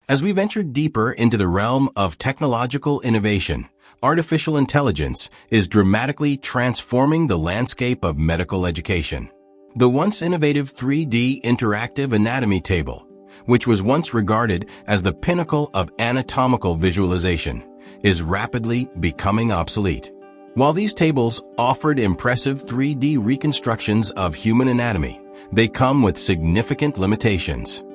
As we venture deeper into the realm of technological innovation, artificial intelligence is dramatically transforming the landscape of medical education. The once innovative 3D interactive anatomy table, which was once regarded as the pinnacle of anatomical visualization, is rapidly becoming obsolete. While these tables offered impressive 3D reconstructions of human anatomy, they come with significant limitations.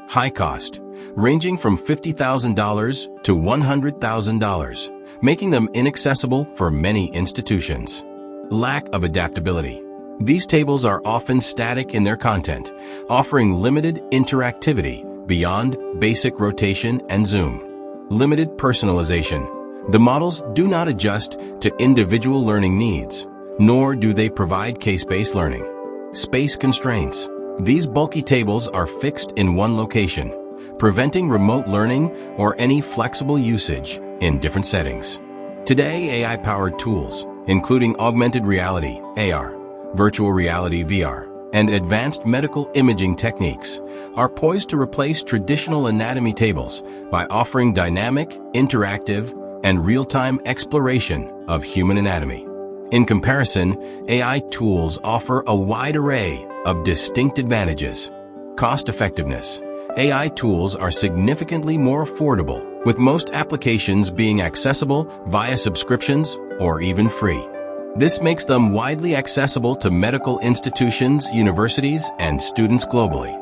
High cost, ranging from $50,000 to $100,000, making them inaccessible for many institutions. Lack of adaptability. These tables are often static in their content, offering limited interactivity beyond basic rotation and zoom. Limited personalization. The models do not adjust to individual learning needs, nor do they provide case-based learning. Space constraints. These bulky tables are fixed in one location, preventing remote learning or any flexible usage in different settings. Today, AI-powered tools, including augmented reality, AR, virtual reality, VR, and advanced medical imaging techniques, are poised to replace traditional anatomy tables by offering dynamic, interactive, and real-time exploration of human anatomy. In comparison, AI tools offer a wide array of distinct advantages. Cost-effectiveness. AI tools are significantly more affordable, with most applications being accessible via subscriptions or even free. This makes them widely accessible to medical institutions, universities, and students globally.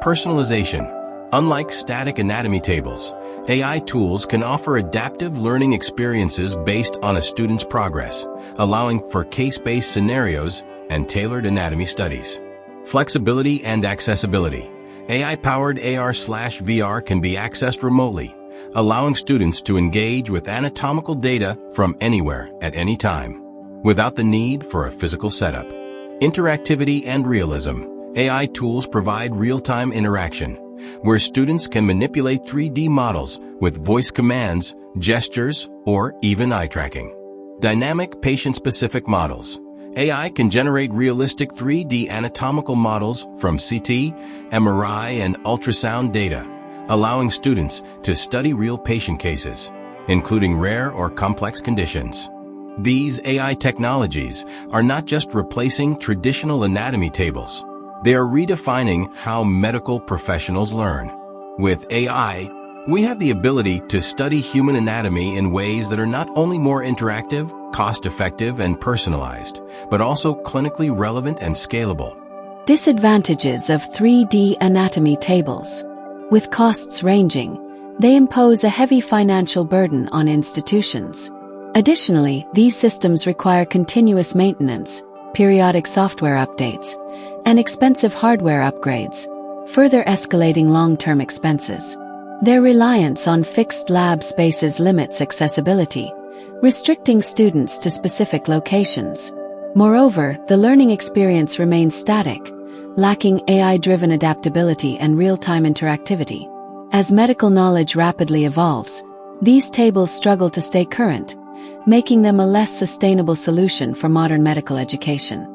Personalization. Unlike static anatomy tables, AI tools can offer adaptive learning experiences based on a student's progress, allowing for case-based scenarios and tailored anatomy studies. Flexibility and accessibility. AI-powered AR/VR can be accessed remotely, allowing students to engage with anatomical data from anywhere at any time, without the need for a physical setup. Interactivity and realism. AI tools provide real-time interaction, where students can manipulate 3D models with voice commands, gestures, or even eye tracking. Dynamic patient-specific models. AI can generate realistic 3D anatomical models from CT, MRI, and ultrasound data, allowing students to study real patient cases, including rare or complex conditions. These AI technologies are not just replacing traditional anatomy tables. They are redefining how medical professionals learn. With AI, we have the ability to study human anatomy in ways that are not only more interactive, cost-effective, and personalized, but also clinically relevant and scalable. Disadvantages of 3D anatomy tables. With costs ranging, they impose a heavy financial burden on institutions. Additionally, these systems require continuous maintenance, periodic software updates, and expensive hardware upgrades, further escalating long-term expenses. Their reliance on fixed lab spaces limits accessibility, restricting students to specific locations. Moreover, the learning experience remains static, lacking AI-driven adaptability and real-time interactivity. As medical knowledge rapidly evolves, these tables struggle to stay current, making them a less sustainable solution for modern medical education.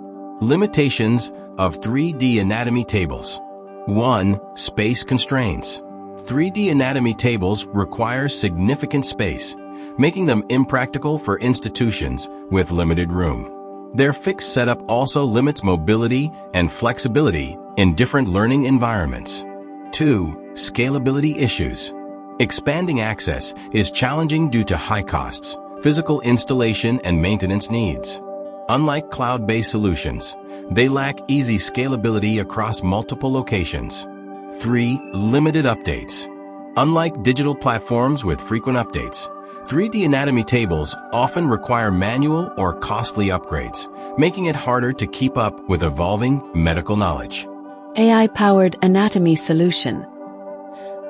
Limitations of 3D anatomy tables. 1. Space constraints. 3D anatomy tables require significant space, making them impractical for institutions with limited room. Their fixed setup also limits mobility and flexibility in different learning environments. 2. Scalability issues. Expanding access is challenging due to high costs, physical installation, and maintenance needs. Unlike cloud-based solutions, they lack easy scalability across multiple locations. 3. Limited updates. Unlike digital platforms with frequent updates, 3D anatomy tables often require manual or costly upgrades, making it harder to keep up with evolving medical knowledge. AI-powered anatomy solution.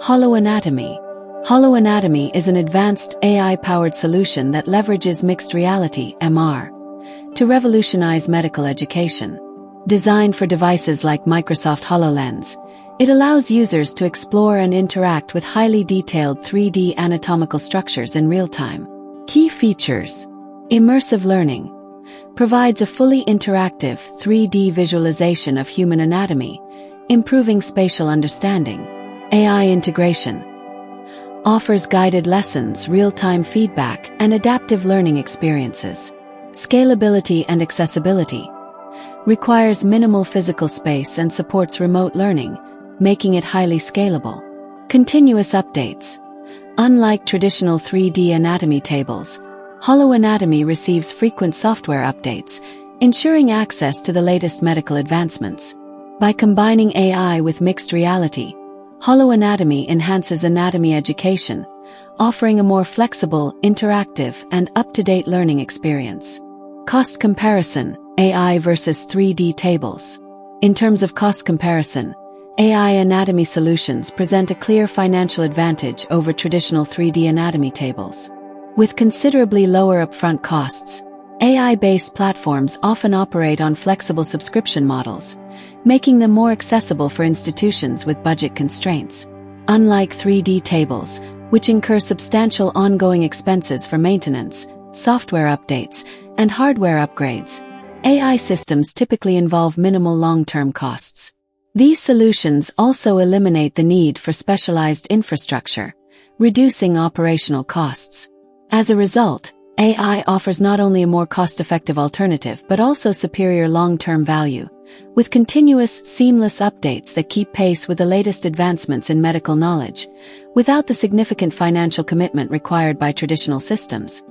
HoloAnatomy. HoloAnatomy is an advanced AI-powered solution that leverages mixed reality (MR) to revolutionize medical education. Designed for devices like Microsoft HoloLens, it allows users to explore and interact with highly detailed 3D anatomical structures in real time. Key features. Immersive learning. Provides a fully interactive 3D visualization of human anatomy, improving spatial understanding. AI integration. offers guided lessons, real-time feedback, and adaptive learning experiences. Scalability and accessibility. Requires minimal physical space and supports remote learning, making it highly scalable. Continuous updates. Unlike traditional 3D anatomy tables, HoloAnatomy receives frequent software updates, ensuring access to the latest medical advancements. By combining AI with mixed reality, HoloAnatomy enhances anatomy education, offering a more flexible, interactive, and up-to-date learning experience. Cost comparison, AI versus 3D tables. In terms of cost comparison, AI anatomy solutions present a clear financial advantage over traditional 3D anatomy tables. With considerably lower upfront costs, AI-based platforms often operate on flexible subscription models, making them more accessible for institutions with budget constraints. Unlike 3D tables, which incur substantial ongoing expenses for maintenance, software updates, and hardware upgrades, AI systems typically involve minimal long-term costs. These solutions also eliminate the need for specialized infrastructure, reducing operational costs. As a result, AI offers not only a more cost-effective alternative but also superior long-term value, with continuous, seamless updates that keep pace with the latest advancements in medical knowledge, without the significant financial commitment required by traditional systems.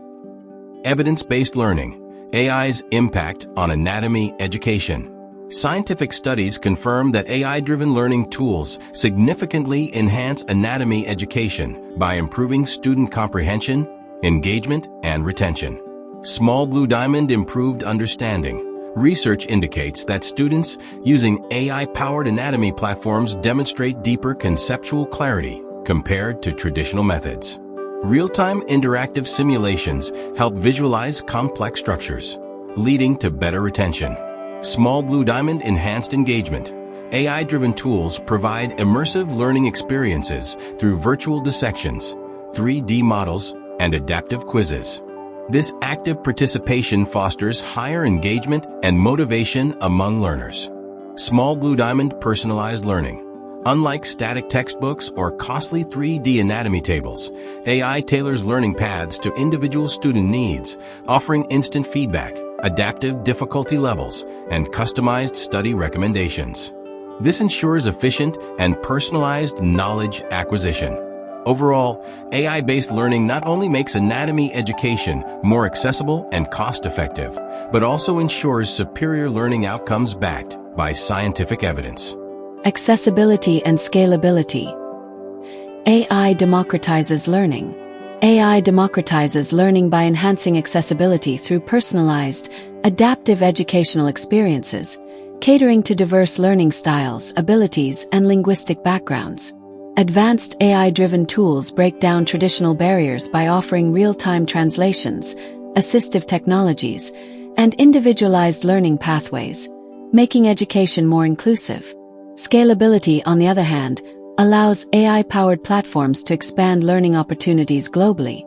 Evidence-based learning. AI's impact on anatomy education. Scientific studies confirm that AI-driven learning tools significantly enhance anatomy education by improving student comprehension, engagement, and retention. Small Blue Diamond improved understanding. Research indicates that students using AI-powered anatomy platforms demonstrate deeper conceptual clarity compared to traditional methods. Real-time interactive simulations help visualize complex structures, leading to better retention. Small Blue Diamond enhanced engagement. AI-driven tools provide immersive learning experiences through virtual dissections, 3D models, and adaptive quizzes. This active participation fosters higher engagement and motivation among learners. Small Blue Diamond personalized learning. Unlike static textbooks or costly 3D anatomy tables, AI tailors learning paths to individual student needs, offering instant feedback, adaptive difficulty levels, and customized study recommendations. This ensures efficient and personalized knowledge acquisition. Overall, AI-based learning not only makes anatomy education more accessible and cost-effective, but also ensures superior learning outcomes backed by scientific evidence. Accessibility and scalability. AI democratizes learning. AI democratizes learning by enhancing accessibility through personalized, adaptive educational experiences, catering to diverse learning styles, abilities, and linguistic backgrounds. Advanced AI-driven tools break down traditional barriers by offering real-time translations, assistive technologies, and individualized learning pathways, making education more inclusive. Scalability, on the other hand, allows AI-powered platforms to expand learning opportunities globally,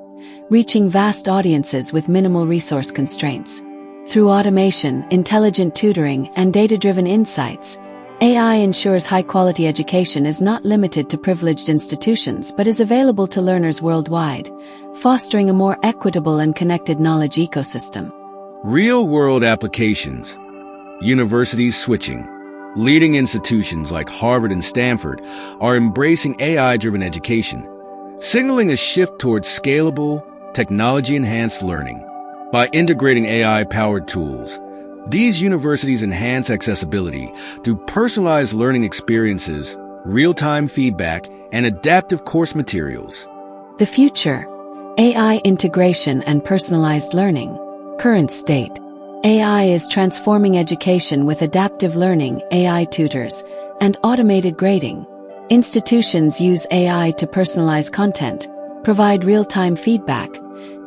reaching vast audiences with minimal resource constraints. Through automation, intelligent tutoring, and data-driven insights, AI ensures high-quality education is not limited to privileged institutions but is available to learners worldwide, fostering a more equitable and connected knowledge ecosystem. Real-world applications. Universities switching. Leading institutions like Harvard and Stanford are embracing AI-driven education, signaling a shift towards scalable, technology-enhanced learning. By integrating AI-powered tools, these universities enhance accessibility through personalized learning experiences, real-time feedback, and adaptive course materials. The future: AI integration and personalized learning. Current state: AI is transforming education with adaptive learning, AI tutors, and automated grading. Institutions use AI to personalize content, provide real-time feedback,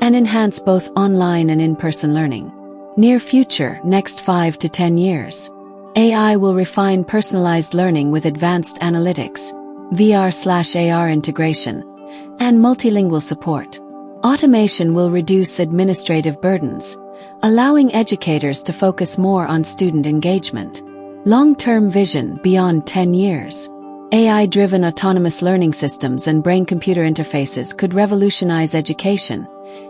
and enhance both online and in-person learning. Near future, next 5 to 10 years. AI will refine personalized learning with advanced analytics, VR/AR integration, and multilingual support. Automation will reduce administrative burdens, allowing educators to focus more on student engagement. Long-term vision beyond 10 years. AI-driven autonomous learning systems and brain-computer interfaces could revolutionize education,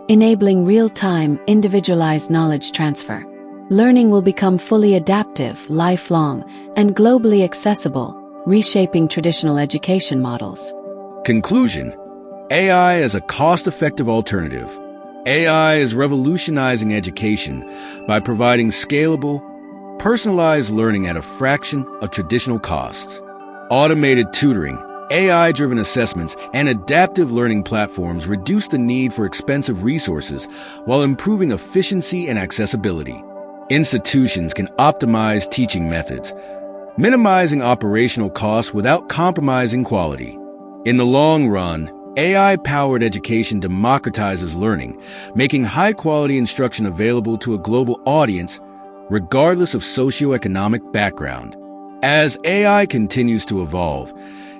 enabling real-time, individualized knowledge transfer. Learning will become fully adaptive, lifelong, and globally accessible, reshaping traditional education models. Conclusion: AI as a cost-effective alternative. AI is revolutionizing education by providing scalable, personalized learning at a fraction of traditional costs. Automated tutoring, AI-driven assessments, and adaptive learning platforms reduce the need for expensive resources while improving efficiency and accessibility. Institutions can optimize teaching methods, minimizing operational costs without compromising quality. In the long run, AI-powered education democratizes learning, making high-quality instruction available to a global audience, regardless of socioeconomic background. As AI continues to evolve,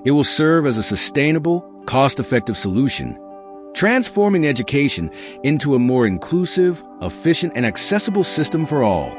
it will serve as a sustainable, cost-effective solution, transforming education into a more inclusive, efficient, and accessible system for all.